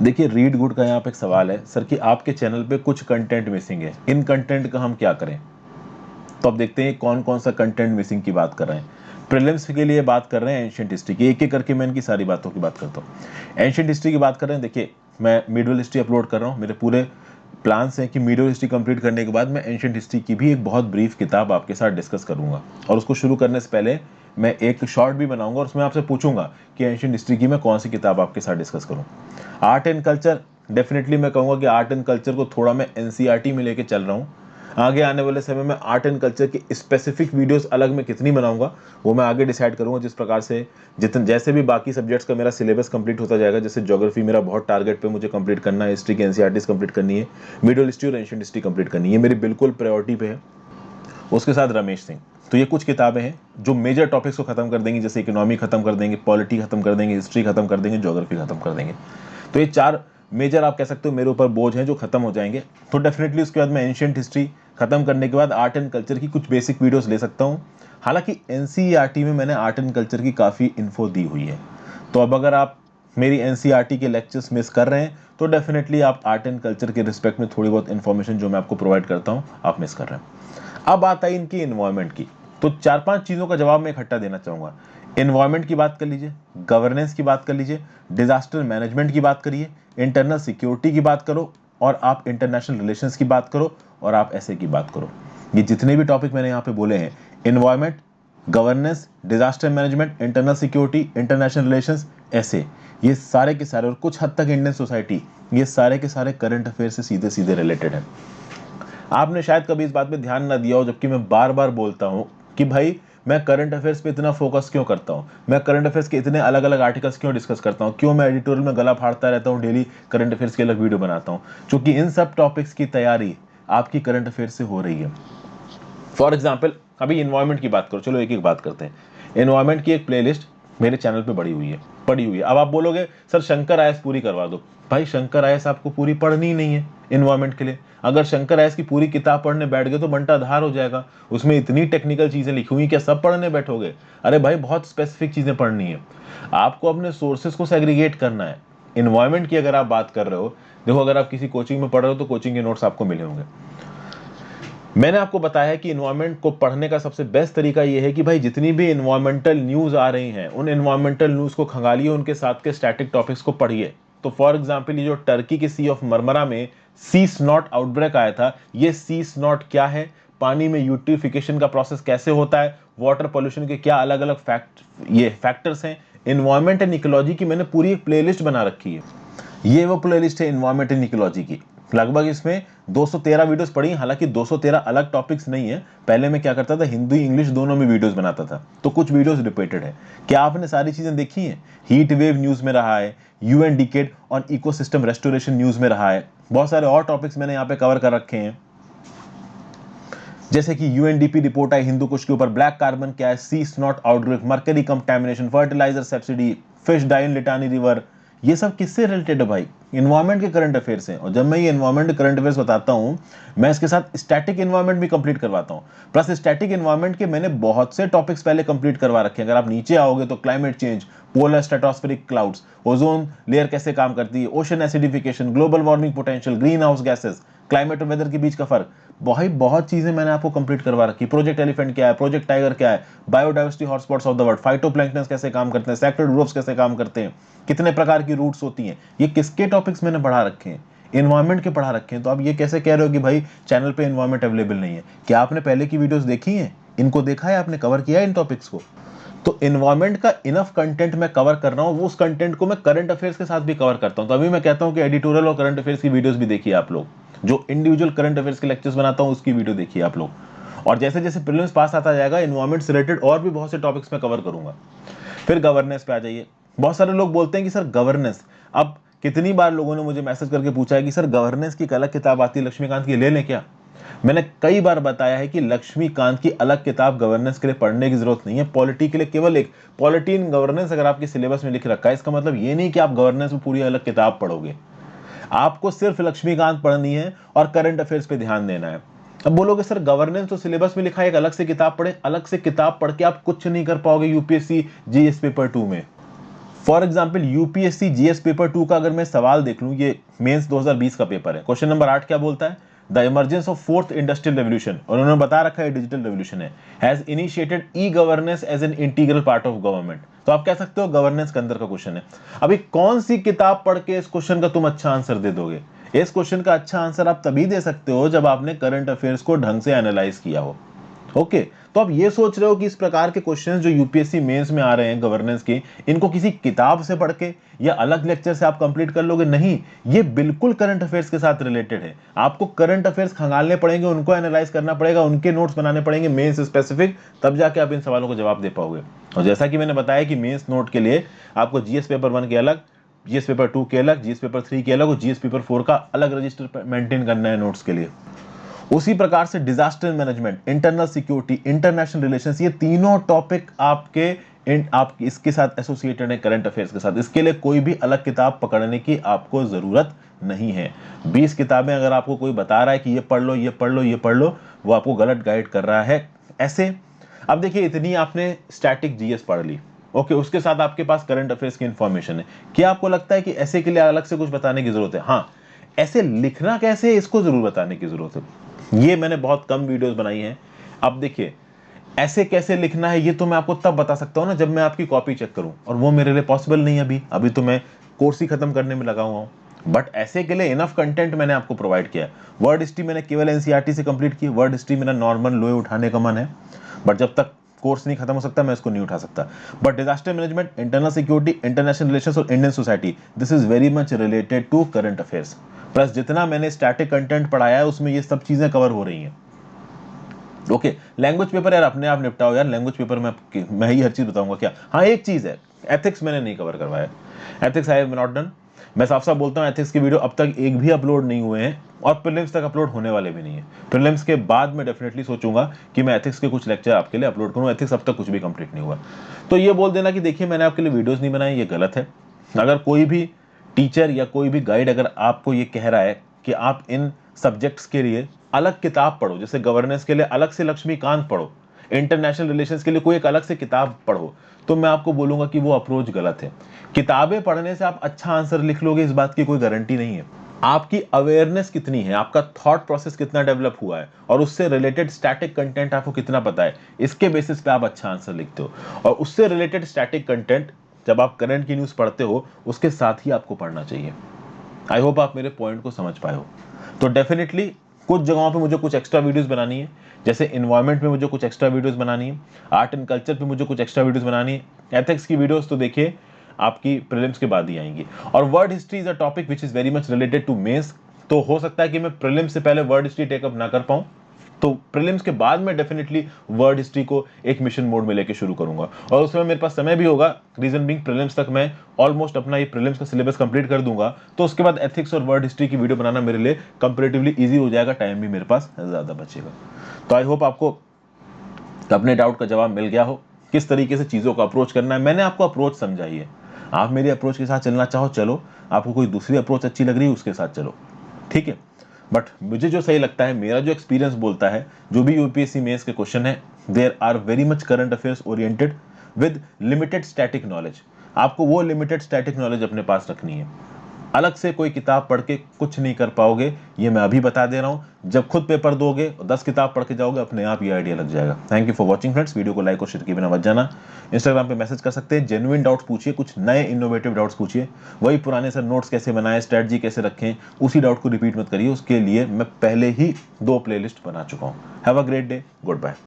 देखिए read good का यहाँ पे एक सवाल है सर कि आपके चैनल पे कुछ कंटेंट मिसिंग है, इन कंटेंट का हम क्या करें। तो अब देखते हैं कौन कौन सा कंटेंट मिसिंग की बात कर रहे हैं। प्रीलिम्स के लिए बात कर रहे हैं एंशिएंट हिस्ट्री की, एक एक करके मैं इनकी सारी बातों की बात करता हूँ। एंशिएंट हिस्ट्री की बात कर रहे हैं, देखिए मैं मिडल हिस्ट्री अपलोड कर रहा हूँ, मेरे पूरे प्लान्स हैं कि मिडल हिस्ट्री कंप्लीट करने के बाद मैं एंशिएंट हिस्ट्री की भी एक बहुत ब्रीफ किताब आपके साथ डिस्कस करूंगा। और उसको शुरू करने से पहले मैं एक शॉर्ट भी बनाऊंगा और उसमें आपसे पूछूंगा कि एंशिएंट हिस्ट्री की मैं कौन सी किताब आपके साथ डिस्कस करूं। आर्ट एंड कल्चर, डेफिनेटली मैं कहूँगा कि आर्ट एंड कल्चर को थोड़ा मैं एनसीईआरटी में लेके चल रहा हूँ। आगे आने वाले समय में आर्ट एंड कल्चर की स्पेसिफिक वीडियोस अलग मैं कितनी बनाऊंगा वो मैं आगे डिसाइड करूंगा, जिस प्रकार से जितने जैसे भी बाकी सब्जेक्ट्स का मेरा सिलेबस कंप्लीट होता जाएगा। जैसे ज्योग्राफी मेरा बहुत टारगेट पे मुझे कंप्लीट करना है, हिस्ट्री की एनसीईआरटीज कंप्लीट करनी है, मिडिल हिस्ट्री और एंशिएंट हिस्ट्री कंप्लीट करनी है, मेरी बिल्कुल प्रायोरिटी पे है। उसके साथ रमेश सिंह। तो ये कुछ किताबें हैं जो मेजर टॉपिक्स को खत्म कर देंगी, जैसे इकोनॉमी खत्म कर देंगे, पॉलिटी खत्म कर देंगे, हिस्ट्री खत्म कर देंगे, ज्योग्राफी खत्म कर देंगे। तो ये चार मेजर आप कह सकते हो मेरे ऊपर बोझ हैं जो खत्म हो जाएंगे। तो डेफिनेटली उसके बाद मैं एंशिएंट हिस्ट्री खत्म करने के बाद आर्ट एंड कल्चर की कुछ बेसिक वीडियोस ले सकता हूँ। हालांकि एनसीईआरटी में मैंने आर्ट एंड कल्चर की काफ़ी इन्फो दी हुई है, तो अब अगर आप मेरी एनसीईआरटी के लेक्चर्स मिस कर रहे हैं तो डेफिनेटली आप आर्ट एंड कल्चर के रिस्पेक्ट में थोड़ी बहुत इन्फॉर्मेशन जो मैं आपको प्रोवाइड करता हूँ आप मिस कर रहे हैं। अब बात आई इनकी इन्वायरमेंट की, तो चार पांच चीज़ों का जवाब मैं इकट्ठा देना चाहूँगा। इन्वायरमेंट की बात कर लीजिए, गवर्नेंस की बात कर लीजिए, डिजास्टर मैनेजमेंट की बात करिए, इंटरनल सिक्योरिटी की बात करो, और आप इंटरनेशनल रिलेशंस की बात करो, और आप ऐसे की बात करो। ये जितने भी टॉपिक मैंने यहाँ पे बोले हैं, environment, governance, disaster management, internal security, international relations, ऐसे ये सारे के सारे और कुछ हद तक इंडियन सोसाइटी, ये सारे के सारे करंट अफेयर से सीधे सीधे रिलेटेड है। आपने शायद कभी इस बात पे ध्यान ना दिया हो, जबकि मैं बार बार बोलता हूं कि भाई मैं करंट अफेयर्स पे इतना फोकस क्यों करता हूं, मैं करंट अफेयर्स के इतने अलग अलग आर्टिकल्स क्यों डिस्कस करता हूं, क्यों मैं एडिटोरियल में गला फाड़ता रहता हूं, डेली करंट अफेयर्स की अलग वीडियो बनाता हूं, क्योंकि इन सब टॉपिक्स की तैयारी आपकी करंट अफेयर्स से हो रही है। फॉर एग्जाम्पल अभी इन्वायरमेंट की बात करो, चलो एक एक बात करते हैं। इन्वायरमेंट की एक प्लेलिस्ट मेरे चैनल पे पड़ी हुई है। अब आप बोलोगे सर शंकर आयस पूरी करवा दो। भाई शंकर आयस आपको पूरी पढ़नी ही नहीं है इन्वायरमेंट के लिए। अगर शंकर आयस की पूरी किताब पढ़ने बैठ गए तो बंटा धार हो जाएगा। उसमें इतनी टेक्निकल चीजें लिखी हुई, क्या सब पढ़ने बैठोगे? अरे भाई बहुत स्पेसिफिक चीजें पढ़नी है। आपको अपने सोर्सेस को सेग्रीगेट करना है। इन्वायरमेंट की अगर आप बात कर रहे हो, देखो अगर आप किसी कोचिंग में पढ़ रहे हो तो कोचिंग के नोट्स आपको मिले होंगे। मैंने आपको बताया है कि इन्वायरमेंट को पढ़ने का सबसे बेस्ट तरीका यह है कि भाई जितनी भी इन्वायरमेंटल न्यूज आ रही हैं उन इन्वायरमेंटल न्यूज को खंगालिए, उनके साथ के स्टैटिक टॉपिक्स को पढ़िए। तो फॉर एग्जांपल ये जो टर्की के सी ऑफ मरमरा में सी स्नॉट आउटब्रेक आया था, ये सी स्नॉट क्या है, पानी में यूट्रिफिकेशन का प्रोसेस कैसे होता है, वाटर पोल्यूशन के क्या अलग अलग फैक्टर्स हैं, इन्वायरमेंट एंड इकोलॉजी की मैंने पूरी एक प्लेलिस्ट बना रखी है। ये वो प्लेलिस्ट है इन्वायरमेंट एंड इकोलॉजी की। लगभग इसमें 213 वीडियोस पड़ी। हालांकि 213 अलग टॉपिक्स नहीं है, पहले मैं क्या करता था हिंदी इंग्लिश दोनों में वीडियोस बनाता था, तो कुछ वीडियोस रिपीटेड है। क्या आपने सारी चीजें देखी हैं? हीट वेव न्यूज में रहा है, UN decade on ecosystem restoration news में रहा है, बहुत सारे और टॉपिक्स मैंने यहाँ पे कवर कर रखे हैं। जैसे कि यूएनडीपी रिपोर्ट आई हिंदू कुश के ऊपर, ब्लैक कार्बन क्या है, sea snot outbreak, mercury contamination, fertiliser subsidy, fish die in Litani river, ये सब किससे रिलेटेड है भाई? इन्वायरमेंट के करंट अफेयर्स हैं। और जब मैं ये इन्वायरमेंट करंट अफेयर्स बताता हूं, मैं इसके साथ स्टैटिक इन्वायरमेंट भी कंप्लीट करवाता हूं। प्लस स्टैटिक इन्वायरमेंट के मैंने बहुत से टॉपिक्स पहले कंप्लीट करवा रखे हैं। अगर आप नीचे आओगे तो climate change, polar stratospheric clouds, ozone layer कैसे काम करती है, ocean acidification, global warming potential, green house gases, climate और वेदर के बीच का फर्क, बहुत चीजें मैंने आपको कंप्लीट करवा रखी। प्रोजेक्ट एलिफेंट क्या है, प्रोजेक्ट टाइगर क्या है, biodiversity hotspots of the world, phytoplanktons कैसे काम करते हैं, सेक्टोरल ग्रुप्स कैसे काम करते हैं, कितने प्रकार की रूट्स होती हैं, ये किसके टॉपिक्स मैंने पढ़ा रखे हैं? इन्वायरमेंट के पढ़ा रखे हैं। तो आप ये कैसे कह रहे हो कि भाई चैनल पे इन्वायरमेंट अवेलेबल नहीं है? क्या आपने पहले की वीडियोस देखी हैं? इनको देखा है आपने? कवर किया है इन टॉपिक्स को? तो इन्वायरमेंट का इनफ कंटेंट मैं कवर कर रहा हूं, वो उस कंटेंट को मैं करंट अफेयर्स के साथ भी कवर करता हूं। तो अभी मैं कहता हूं कि एडिटोरियल और करंट अफेयर्स की वीडियोस भी देखिए आप लोग। जो इंडिविजुअल करंट अफेयर्स के लेक्चर्स बनाता हूं उसकी वीडियो देखिए आप लोग। और जैसे जैसे प्रीलिम्स पास आता जाएगा, इन्वायरमेंट से रिलेटेड और भी बहुत से टॉपिक्स मैं कवर करूंगा। फिर गवर्नेंस पे आ जाइए। बहुत सारे लोग बोलते हैं कि सर गवर्नेंस, अब कितनी बार लोगों ने मुझे मैसेज करके पूछा है कि सर गवर्नेंस की एक अलग किताब आती है लक्ष्मीकांत की, ले लें क्या? मैंने कई बार बताया है कि लक्ष्मीकांत की अलग किताब गवर्नेंस के लिए पढ़ने की जरूरत नहीं है। पॉलिटी के लिए केवल एक पॉलिटी इन गवर्नेंस अगर आपके सिलेबस में लिख रखा है, इसका मतलब ये नहीं कि आप गवर्नेंस में पूरी अलग किताब पढ़ोगे। आपको सिर्फ लक्ष्मीकांत पढ़नी है और करंट अफेयर्स पे ध्यान देना है। अब बोलोगे सर गवर्नेंस तो सिलेबस में लिखा है, एक अलग से किताब पढ़े। अलग से किताब पढ़ के आप कुछ नहीं कर पाओगे यूपीएससी जीएस पेपर 2 में। For example UPSC GS paper 2 का अगर मैं सवाल देख लूं, ये मेंस 2020 का पेपर है, क्वेश्चन नंबर 8 क्या बोलता है, the emergence of fourth industrial revolution, और उन्होंने बता रखा है डिजिटल रेवोल्यूशन है, has initiated e governance as an integral part of government. तो आप कह सकते हो गवर्नेंस के अंदर का क्वेश्चन है। अभी कौन सी किताब पढ़ के इस क्वेश्चन का तुम अच्छा आंसर दे दोगे? इस क्वेश्चन का अच्छा आंसर आप तभी दे सकते हो जब आपने करंट अफेयर्स को ढंग से एनालाइज किया हो। ओके, तो आप ये सोच रहे हो कि इस प्रकार के क्वेश्चंस जो यूपीएससी मेंस में आ रहे हैं गवर्नेंस के, इनको किसी किताब से पढ़ के या अलग लेक्चर से आप कंप्लीट कर लोगे? नहीं, ये बिल्कुल करंट अफेयर्स के साथ रिलेटेड है। आपको करंट अफेयर्स खंगालने पड़ेंगे, उनको एनालाइज करना पड़ेगा, उनके नोट्स बनाने पड़ेंगे मेंस स्पेसिफिक, तब जाके आप इन सवालों को जवाब दे पाओगे। और जैसा कि मैंने बताया कि मेंस नोट के लिए आपको जीएस पेपर 1 के अलग, जीएस पेपर 2 के अलग, जीएस पेपर 3 के अलग और जीएस पेपर 4 का अलग रजिस्टर मेंटेन करना है नोट्स के लिए। उसी प्रकार से disaster management, internal security, international relations, ये तीनों टॉपिक आप इसके साथ एसोसिएटेड है करंट अफेयर्स के साथ। इसके लिए कोई भी अलग किताब पकड़ने की आपको जरूरत नहीं है। 20 किताबें अगर आपको कोई बता रहा है कि ये पढ़ लो, ये पढ़ लो, ये पढ़ लो, वो आपको गलत गाइड कर रहा है ऐसे। अब देखिए, इतनी आपने स्टैटिक जीएस पढ़ ली, ओके, उसके साथ आपके पास करंट अफेयर्स की इंफॉर्मेशन है। क्या आपको लगता है कि ऐसे के लिए अलग से कुछ बताने की जरूरत है? हाँ, ऐसे लिखना कैसे, इसको जरूर बताने की जरूरत है। ये मैंने बहुत कम वीडियोस बनाई हैं। अब देखिए, ऐसे कैसे लिखना है ये तो मैं आपको तब बता सकता हूं ना जब मैं आपकी कॉपी चेक करूं, और वो मेरे लिए पॉसिबल नहीं है अभी तो मैं कोर्स ही खत्म करने में लगा हुआ हूं। बट ऐसे के लिए इनफ कंटेंट मैंने आपको प्रोवाइड किया है। वर्ड हिस्ट्री मैंने केवल एनसीईआरटी से कंप्लीट की। वर्ड हिस्ट्री मेरा नॉर्मल लोए उठाने का मन है, बट जब तक कोर्स नहीं खत्म हो सकता मैं इसको नहीं उठा सकता। But disaster management, internal security, international relations और Indian society, this is very much related to current affairs. Plus जितना मैंने स्टैटिक कंटेंट पढ़ाया है उसमें ये सब चीजें कवर हो रही हैं। ओके, लैंग्वेज पेपर यार अपने आप निपटाओ यार, लैंग्वेज पेपर में मैं ही हर चीज बताऊंगा क्या? हाँ, एक चीज है, एथिक्स मैंने नहीं कवर करवाया। Ethics I have not done. मैं साफ साफ बोलता हूँ, एथिक्स की वीडियो अब तक एक भी अपलोड नहीं हुए हैं और प्रीलिम्स तक अपलोड होने वाले भी नहीं है। प्रीलिम्स के बाद मैं डेफिनेटली सोचूंगा कि मैं एथिक्स के कुछ लेक्चर आपके लिए अपलोड करूँ। एथिक्स अब तक कुछ भी कंप्लीट नहीं हुआ। तो ये बोल देना कि देखिए मैंने आपके लिए वीडियोस नहीं बनाई, ये गलत है। अगर कोई भी टीचर या कोई भी गाइड अगर आपको ये कह रहा है कि आप इन सब्जेक्ट्स के लिए अलग किताब पढ़ो, जैसे गवर्नेंस के लिए अलग से लक्ष्मीकांत पढ़ो, इंटरनेशनल रिलेशंस के लिए कोई एक अलग से किताब पढ़ो, तो मैं आपको बोलूंगा कि वो अप्रोच गलत है। किताबें पढ़ने से आप अच्छा आंसर लिख लोगे इस बात की कोई गारंटी नहीं है। आपकी अवेयरनेस कितनी है, आपका थॉट प्रोसेस कितना डेवलप हुआ है और उससे रिलेटेड स्टैटिक कंटेंट आपको कितना पता है, इसके बेसिस पे आप अच्छा आंसर लिखते हो। और उससे रिलेटेड स्टैटिक कंटेंट जब आप करंट की न्यूज पढ़ते हो उसके साथ ही आपको पढ़ना चाहिए। आई होप आप मेरे पॉइंट को समझ पाए हो। तो डेफिनेटली कुछ जगहों पे मुझे कुछ एक्स्ट्रा वीडियोस बनानी है, जैसे इन्वायरमेंट में मुझे कुछ एक्स्ट्रा वीडियोस बनानी है, आर्ट एंड कल्चर पे मुझे कुछ एक्स्ट्रा वीडियोस बनानी है। एथिक्स की वीडियोस तो देखिए आपकी प्रीलिम्स के बाद ही आएंगी। और world history is a topic which is very much related to mains, तो हो सकता है कि मैं प्रीलिम्स से पहले वर्ड हिस्ट्री टेकअप ना कर पाऊं, तो प्रीलिम्स के बाद मैं डेफिनेटली वर्ड हिस्ट्री को एक मिशन मोड में लेके शुरू करूंगा और उसमें मेरे पास समय भी होगा। रीजन बीइंग प्रीलिम्स तक मैं ऑलमोस्ट अपना ये प्रीलिम्स का सिलेबस कंप्लीट कर दूंगा, तो उसके बाद एथिक्स और वर्ड हिस्ट्री की वीडियो बनाना मेरे लिए कंपैरेटिवली इजी हो जाएगा, टाइम भी मेरे पास ज्यादा बचेगा। तो आई होप आपको अपने डाउट का जवाब मिल गया हो, किस तरीके से चीजों को अप्रोच करना है। मैंने आपको अप्रोच समझाई है, आप मेरी अप्रोच के साथ चलना चाहो चलो, आपको कोई दूसरी अप्रोच अच्छी लग रही है उसके साथ चलो, ठीक है। बट मुझे जो सही लगता है, मेरा जो एक्सपीरियंस बोलता है, जो भी यूपीएससी मेंस के क्वेश्चन है there are very much current affairs oriented with limited static knowledge. आपको वो लिमिटेड स्टैटिक नॉलेज अपने पास रखनी है, अलग से कोई किताब पढ़ के कुछ नहीं कर पाओगे, ये मैं अभी बता दे रहा हूं। जब खुद पेपर दोगे और 10 किताब पढ़ के जाओगे अपने आप ये आइडिया लग जाएगा। Thank you for watching friends, video को लाइक और शेयर किए बिना मत जाना। इंस्टाग्राम पे मैसेज कर सकते हैं, जेन्युइन डाउट्स पूछिए, कुछ नए इनोवेटिव डाउट्स पूछिए। वही पुराने सर नोट्स कैसे बनाए, स्ट्रेटजी कैसे रखें, उसी डाउट को रिपीट मत करिए, उसके लिए मैं पहले ही 2 प्लेलिस्ट बना चुका हूं। Have a great day, good bye.